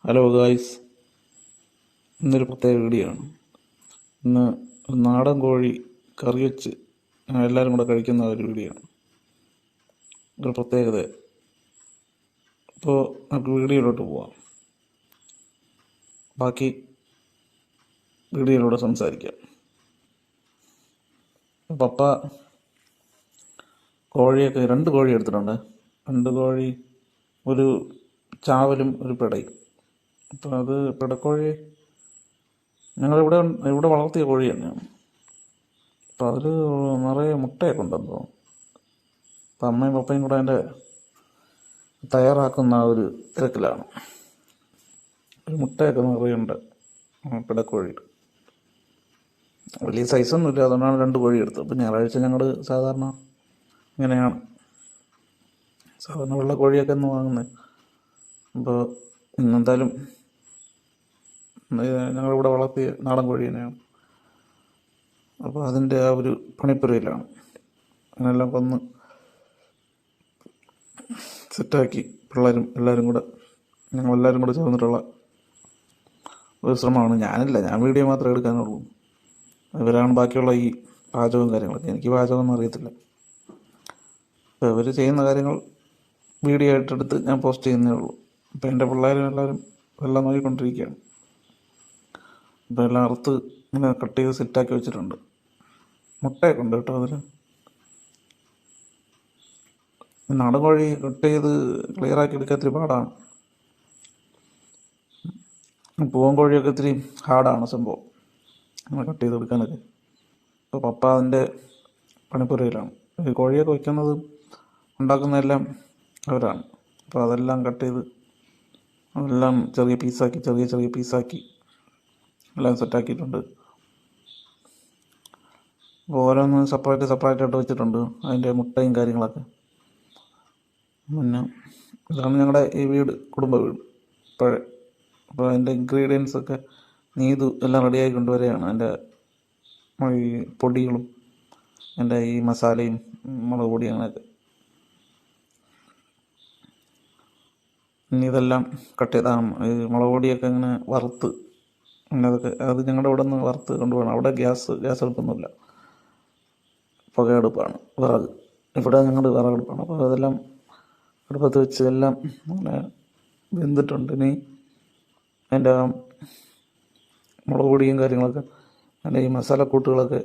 Hello guys, ഇന്നൊരു പ്രത്യേക video ആണ്. ഇന്ന് ഒരു നാടൻ കോഴി കറി വെച്ച് എല്ലാവരും കൂടെ കഴിക്കുന്ന ഒരു വീഡിയോ ആണ്. ഒരു പ്രത്യേകത. അപ്പോൾ നമുക്ക് വീഡിയോയിലോട്ട് പോവാം. ബാക്കി വീഡിയോയിലൂടെ സംസാരിക്കാം. പപ്പ കോഴിയൊക്കെ 2 കോഴി എടുത്തിട്ടുണ്ട്. 2 കോഴി, ഒരു ചാവലും ഒരു പിടയും. അപ്പോൾ അത് പിടക്കോഴി ഞങ്ങളിവിടെ ഇവിടെ വളർത്തിയ കോഴി തന്നെയാണ്. അപ്പം അതിൽ നിറയെ മുട്ടയൊക്കെ ഉണ്ടെന്ന് തോന്നുന്നു. അപ്പം അമ്മയും പപ്പയും കൂടെ അതിൻ്റെ തയ്യാറാക്കുന്ന ഒരു തിരക്കിലാണ്. ഒരു മുട്ടയൊക്കെ നിറയുണ്ട് പിടക്കോഴി. വലിയ സൈസൊന്നുമില്ല, അതുകൊണ്ടാണ് 2 കോഴി എടുത്തത്. അപ്പം ഞായറാഴ്ച ഞങ്ങൾ സാധാരണ ഇങ്ങനെയാണ് സാധാരണ വെള്ള കോഴിയൊക്കെ ഒന്ന് വാങ്ങുന്നത്. അപ്പോൾ ഇന്നെന്തായാലും ഞങ്ങളിവിടെ വളർത്തിയ നാടൻ കോഴി തന്നെയാണ്. അപ്പോൾ അതിൻ്റെ ആ ഒരു പണിപ്പുരയിലാണ്. അങ്ങനെല്ലാം കൊന്ന് സെറ്റാക്കി എല്ലാവരും കൂടെ ഞങ്ങളെല്ലാവരും കൂടെ ചേർന്നിട്ടുള്ള ഒരു ശ്രമമാണ്. ഞാൻ വീഡിയോ മാത്രമേ എടുക്കാനുള്ളൂ. ഇവരാണ് ബാക്കിയുള്ള ഈ പാചകവും കാര്യങ്ങളൊക്കെ. എനിക്ക് പാചകമൊന്നും അറിയത്തില്ല. അപ്പോൾ ഇവർ ചെയ്യുന്ന കാര്യങ്ങൾ വീഡിയോ ആയിട്ടെടുത്ത് ഞാൻ പോസ്റ്റ് ചെയ്യുന്നേ ഉള്ളൂ. അപ്പോൾ എൻ്റെ പിള്ളേരും എല്ലാവരും എല്ലാം നോക്കിക്കൊണ്ടിരിക്കുകയാണ്. അപ്പോൾ എല്ലാം അറുത്ത് ഇങ്ങനെ കട്ട് ചെയ്ത് സെറ്റാക്കി വെച്ചിട്ടുണ്ട്. മുട്ടയൊക്കെ ഉണ്ട് കേട്ടോ അതിൽ. നാടൻ കോഴി കട്ട് ചെയ്ത് ക്ലിയറാക്കി എടുക്കാൻ ഇത്തിരി പാടാണ്. പൂവൻ കോഴിയൊക്കെ ഇത്തിരി ഹാർഡാണ് സംഭവം, അങ്ങനെ കട്ട് ചെയ്തെടുക്കാനൊക്കെ. ഇപ്പോൾ പപ്പ അതിൻ്റെ പണിപ്പുരയിലാണ്. ഈ കോഴിയൊക്കെ വയ്ക്കുന്നത് ഉണ്ടാക്കുന്നതെല്ലാം അവരാണ്. അപ്പോൾ അതെല്ലാം കട്ട് ചെയ്ത് അതെല്ലാം ചെറിയ പീസാക്കി എല്ലാം സെറ്റാക്കിയിട്ടുണ്ട്. അപ്പോൾ ഓരോന്ന് സെപ്പറേറ്റായിട്ട് വെച്ചിട്ടുണ്ട്, അതിൻ്റെ മുട്ടയും കാര്യങ്ങളൊക്കെ. പിന്നെ ഇതാണ് ഞങ്ങളുടെ ഈ കുടുംബ വീട് പഴയ. അപ്പോൾ അതിൻ്റെ ഇൻഗ്രീഡിയൻസൊക്കെ നീതു എല്ലാം റെഡിയാക്കി കൊണ്ടുവരികയാണ്. അതിൻ്റെ ഈ പൊടികളും എൻ്റെ ഈ മസാലയും മുളക് പൊടി അങ്ങനെയൊക്കെ. ഇനി ഇതെല്ലാം കട്ട് ചെയ്താണ്. ഈ മുളക് പൊടിയൊക്കെ ഇങ്ങനെ വറുത്ത് അത് ഞങ്ങളുടെ ഇവിടെ നിന്ന് വറുത്ത് കൊണ്ടുപോകണം. അവിടെ ഗ്യാസ് അടുപ്പൊന്നുമില്ല, പുകയടുപ്പാണ്, വിറക്. ഇവിടെ ഞങ്ങളുടെ വിറകടുപ്പാണ്. അപ്പോൾ അതെല്ലാം അടുപ്പത്ത് വെച്ച് എല്ലാം അങ്ങനെ വെന്തിട്ടുണ്ട്. ഇനി അതിൻ്റെ മുളക് പൊടിയും കാര്യങ്ങളൊക്കെ അതിൻ്റെ ഈ മസാലക്കൂട്ടുകളൊക്കെ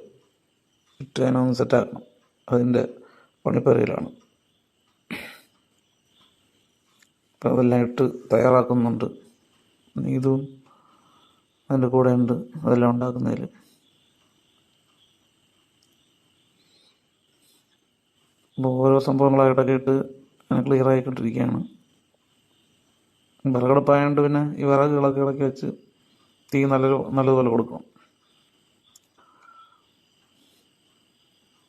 ഇട്ട് അതിനൊന്ന് സെറ്റാക്കണം. അതിൻ്റെ പണിപ്പുരയിലാണ്. അപ്പോൾ അതെല്ലാം ഇട്ട് തയ്യാറാക്കുന്നുണ്ട്. ഇതും അതിൻ്റെ കൂടെ ഉണ്ട് അതെല്ലാം ഉണ്ടാക്കുന്നതിൽ. അപ്പോൾ ഓരോ സംഭവങ്ങളായിട്ടൊക്കെ ഇട്ട് ക്ലിയർ ആയിക്കൊണ്ടിരിക്കുകയാണ്. വിറകടുപ്പായതുകൊണ്ട് പിന്നെ ഈ വിറകുകളൊക്കെ ഇളക്കി വെച്ച് തീ നല്ലതുപോലെ കൊടുക്കണം.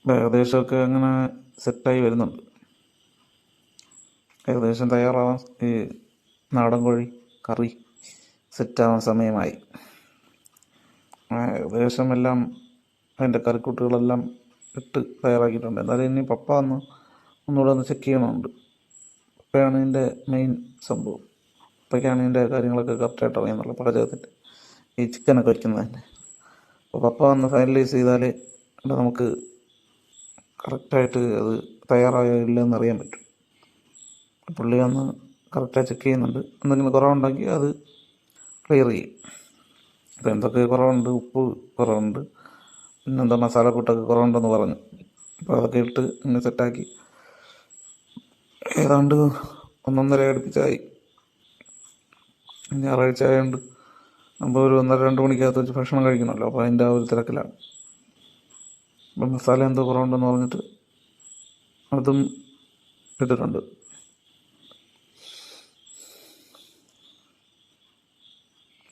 ഏകദേശമൊക്കെ അങ്ങനെ സെറ്റായി വരുന്നുണ്ട്. ഏകദേശം തയ്യാറാവാൻ ഈ നാടൻ കോഴി കറി സെറ്റാവാൻ സമയമായി. ഏകദേശം എല്ലാം അതിൻ്റെ കറിക്കൂട്ടുകളെല്ലാം ഇട്ട് തയ്യാറാക്കിയിട്ടുണ്ട്. എന്നാലും ഇനി പപ്പ ഒന്നുകൂടെ ചെക്ക് ചെയ്യണമുണ്ട്. പപ്പയാണ് ഇതിൻ്റെ മെയിൻ സംഭവം. പപ്പയ്ക്കാണ് ഇതിൻ്റെ കാര്യങ്ങളൊക്കെ കറക്റ്റായിട്ട് അറിയുന്നുള്ളൂ, പാചകത്തിൻ്റെ ഈ ചിക്കനൊക്കെ വയ്ക്കുന്നതിൻ്റെ. അപ്പോൾ പപ്പ ഫൈനലൈസ് ചെയ്താലേ നമുക്ക് കറക്റ്റായിട്ട് അത് തയ്യാറായോ ഇല്ലെന്ന് അറിയാൻ പറ്റും. പുള്ളി കറക്റ്റായി ചെക്ക് ചെയ്യുന്നുണ്ട്. എന്തെങ്കിലും കുറവുണ്ടെങ്കിൽ അത് ക്ലിയർ ചെയ്യും. അപ്പോൾ എന്തൊക്കെ കുറവുണ്ട്, ഉപ്പ് കുറവുണ്ട്, പിന്നെന്താ മസാലക്കൂട്ടൊക്കെ കുറവുണ്ടെന്ന് പറഞ്ഞു. അപ്പോൾ അതൊക്കെ ഇട്ട് ഇങ്ങനെ സെറ്റാക്കി ഏതാണ്ട് 1:30 അടുപ്പിച്ചായി. ഞായറാഴ്ച ആയതുകൊണ്ട് അപ്പോൾ ഒരു 1:30-2 മണിക്കകത്ത് വെച്ച് ഭക്ഷണം കഴിക്കണമല്ലോ. അപ്പോൾ അതിൻ്റെ ആ ഒരു തിരക്കിലാണ്. അപ്പം മസാല എന്തോ കുറവുണ്ടെന്ന് പറഞ്ഞിട്ട് അതും ഇട്ടിട്ടുണ്ട്.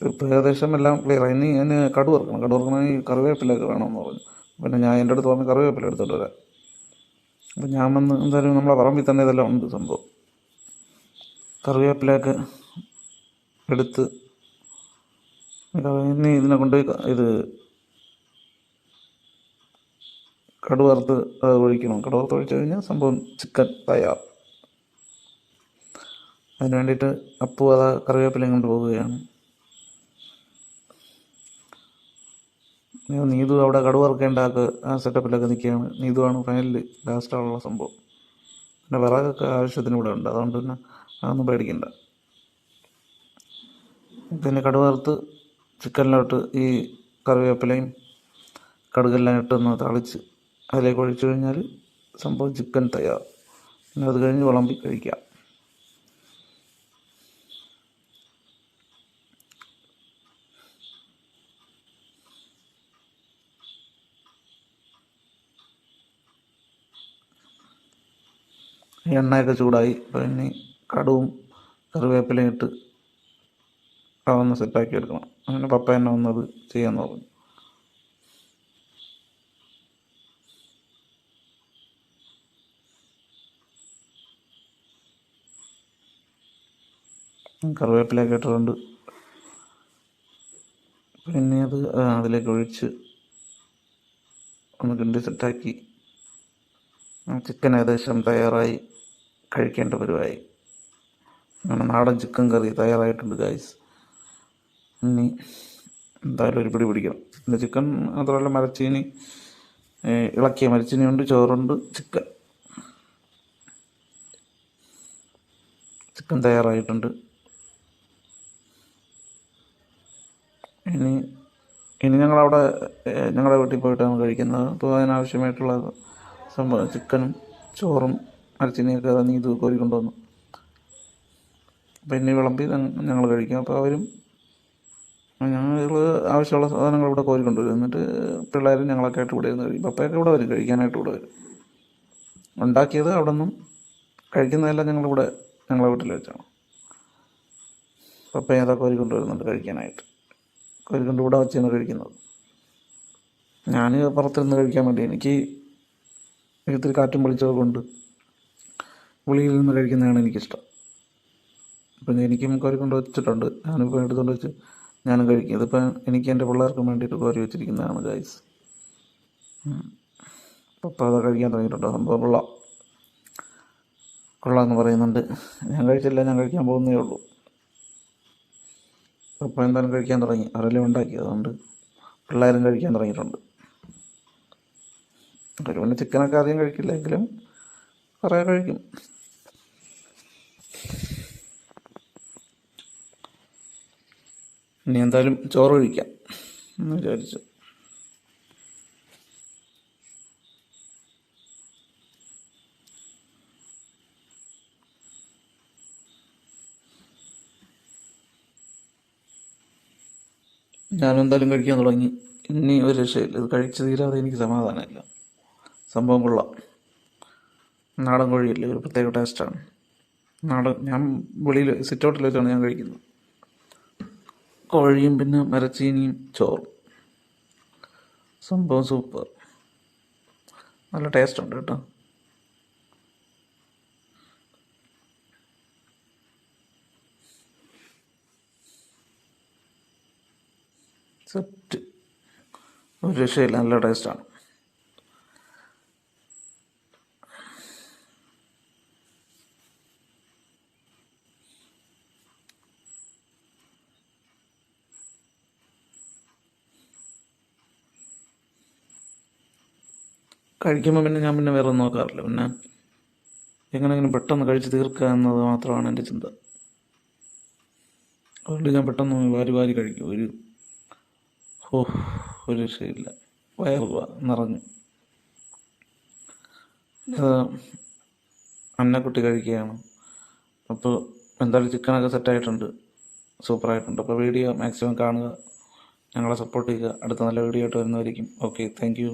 ഇപ്പോൾ ഏകദേശം എല്ലാം ക്ലിയർ. ഇനി അതിന് കടുക് വറുക്കണമെങ്കിൽ കറിവേപ്പിലൊക്കെ വേണമെന്ന് പറഞ്ഞു. പിന്നെ ഞാൻ എൻ്റെ അടുത്ത് പറഞ്ഞ് കറിവേപ്പില എടുത്തോണ്ട് വരാം. അപ്പം ഞാൻ വന്ന് എന്തായാലും നമ്മളെ പറമ്പിൽ തന്നെ ഇതെല്ലാം ഉണ്ട് സംഭവം. കറിവേപ്പിലയൊക്കെ എടുത്ത് ഇനി ഇതിനെ കൊണ്ടുപോയി കടുക് വറുത്ത് ഒഴിക്കണം. കടുക് വറുത്ത് ഒഴിച്ച് കഴിഞ്ഞാൽ സംഭവം ചിക്കൻ തയ്യാർ. അതിന് വേണ്ടിയിട്ട് അപ്പു അതാ കറിവേപ്പിലയും കൊണ്ട് പോവുകയാണ്. നീതു അവിടെ കടുവ ഇറക്കേണ്ട ആ സെറ്റപ്പിലൊക്കെ നിൽക്കുകയാണ്. നീതുവാണ് ഫൈനലിൽ ലാസ്റ്റാണുള്ള സംഭവം. പിന്നെ വിറകൊക്കെ ആവശ്യത്തിന് ഇവിടെ ഉണ്ട്, അതുകൊണ്ട് പിന്നെ അതൊന്നും പേടിക്കണ്ട. പിന്നെ കടുവ വറുത്ത് ചിക്കനിലോട്ട് ഈ കറിവേപ്പിലയും കടുകെല്ലാം ഇട്ടൊന്ന് തളിച്ച് അതിലേക്ക് ഒഴിച്ചു കഴിഞ്ഞാൽ സംഭവം ചിക്കൻ തയ്യാർ. പിന്നെ അത് കഴിഞ്ഞ് വിളമ്പി കഴിക്കാം. എണ്ണയൊക്കെ ചൂടായി, പിന്നെ കടുവും കറിവേപ്പിലയും ഇട്ട് അതൊന്ന് സെറ്റാക്കി എടുക്കണം. അങ്ങനെ പപ്പ തന്നെ വന്നത് ചെയ്യാൻ പറഞ്ഞു. കറിവേപ്പിലയൊക്കെ ഇട്ടിട്ടുണ്ട്. പിന്നെ അത് അതിലേക്ക് ഒഴിച്ച് ഒന്ന് കിണ്ടി സെറ്റാക്കി ചിക്കൻ ഏകദേശം തയ്യാറായി, കഴിക്കേണ്ട പരുവായി. അങ്ങനെ നാടൻ ചിക്കൻ കറി തയ്യാറായിട്ടുണ്ട് ഗൈസ്. ഇനി എന്തായാലും ഒരു പിടി പിടിക്കണം. പിന്നെ ചിക്കൻ മാത്രമല്ല, മരച്ചീനി ഇളക്കിയ മരച്ചീനിയുണ്ട്, ചോറുണ്ട്, ചിക്കൻ തയ്യാറായിട്ടുണ്ട്. ഇനി ഞങ്ങളുടെ വീട്ടിൽ പോയിട്ടാണ് കഴിക്കുന്നത്. അപ്പോൾ അതിനാവശ്യമായിട്ടുള്ള സംഭവം ചിക്കനും ചോറും മരച്ചീനിയൊക്കെ നീതു കോരിക്കൊണ്ടുവന്നു. അപ്പോൾ ഇനി വിളമ്പി ഞങ്ങൾ കഴിക്കും. അപ്പോൾ ഞങ്ങൾ ആവശ്യമുള്ള സാധനങ്ങൾ ഇവിടെ കോരിക്കൊണ്ടുവരും. എന്നിട്ട് പിള്ളേരും ഞങ്ങളൊക്കെ ആയിട്ട് ഇവിടെ ഇരുന്ന് കഴിക്കും. പപ്പയൊക്കെ ഇവിടെ വരും, കഴിക്കാനായിട്ട് ഇവിടെ വരും. ഉണ്ടാക്കിയത് അവിടെ നിന്നും കഴിക്കുന്നതെല്ലാം ഞങ്ങളെ വീട്ടിൽ വെച്ചാണ്. പപ്പയും അതൊക്കെ കോരിക്കൊണ്ടുവരുന്നുണ്ട് കഴിക്കാനായിട്ട്. കോരിക്കൊണ്ട് ഇവിടെ വെച്ചാണ് കഴിക്കുന്നത്. ഞാൻ പുറത്തിരുന്ന് കഴിക്കാൻ വേണ്ടി എനിക്ക് ഇത്തിരി കാറ്റും വെളിച്ചമൊക്കെ കൊണ്ട് വെളിയിൽ നിന്ന് കഴിക്കുന്നതാണ് എനിക്കിഷ്ടം. അപ്പം എനിക്കും കോരിക്കൊണ്ട് വെച്ചിട്ടുണ്ട്. ഞാനിപ്പോൾ എടുത്തുകൊണ്ട് വെച്ച് ഞാനും കഴിക്കും. ഇതിപ്പോൾ എനിക്ക് എൻ്റെ പിള്ളേർക്കും വേണ്ടിയിട്ട് കോരി വെച്ചിരിക്കുന്നതാണ് ഗൈസ്. പപ്പ അത് കഴിക്കാൻ തുടങ്ങിയിട്ടുണ്ട്. സംഭവം കൊള്ളാമെന്ന് പറയുന്നുണ്ട്. ഞാൻ കഴിച്ചില്ല, ഞാൻ കഴിക്കാൻ പോകുന്നേ ഉള്ളൂ. പപ്പ എന്തായാലും കഴിക്കാൻ തുടങ്ങി, അവരെല്ലാം ഉണ്ടാക്കി. അതുകൊണ്ട് പിള്ളേരും കഴിക്കാൻ തുടങ്ങിയിട്ടുണ്ട്. അവർ പിന്നെ ചിക്കനൊക്കെ ആദ്യം കഴിക്കില്ല, എങ്കിലും കുറേ കഴിക്കും. ഇനി എന്തായാലും ചോറ് കഴിക്കാം എന്ന് വിചാരിച്ചു. ഞാനെന്തായാലും കഴിക്കാൻ തുടങ്ങി. ഇനി ഒരു രക്ഷയില്ല, ഇത് കഴിച്ച് തീരാതെ എനിക്ക് സമാധാനമില്ല. സംഭവം കൊള്ളാം. നാടൻ കോഴിയല്ലേ, ഒരു പ്രത്യേക ടേസ്റ്റാണ്. ഞാൻ വെളിയിൽ സിറ്റൗട്ടിൽ വെച്ചാണ് ഞാൻ കഴിക്കുന്നത്. കോഴിയും പിന്നെ മരച്ചീനിയും ചോറും, സംഭവം സൂപ്പർ. നല്ല ടേസ്റ്റ് ഉണ്ട് കേട്ടോ. സെറ്റ്, ഒരു രക്ഷയില്ല, നല്ല ടേസ്റ്റാണ്. കഴിക്കുമ്പോൾ പിന്നെ ഞാൻ വേറെ ഒന്നും നോക്കാറില്ല. പിന്നെ എങ്ങനെയെങ്കിലും പെട്ടെന്ന് കഴിച്ച് തീർക്കുക എന്നത് മാത്രമാണ് എൻ്റെ ചിന്ത. അതുകൊണ്ട് ഞാൻ പെട്ടെന്ന് വാരി കഴിക്കും. ഒരു രക്ഷയില്ല, വയറ് നിറഞ്ഞു. അന്നക്കുട്ടി കഴിക്കുകയാണ്. അപ്പോൾ എന്തായാലും ചിക്കനൊക്കെ സെറ്റായിട്ടുണ്ട്, സൂപ്പറായിട്ടുണ്ട്. അപ്പോൾ വീഡിയോ മാക്സിമം കാണുക, ഞങ്ങളെ സപ്പോർട്ട് ചെയ്യുക. അടുത്ത നല്ല വീഡിയോ ആയിട്ട് വരുന്നതായിരിക്കും. Okay, thank you.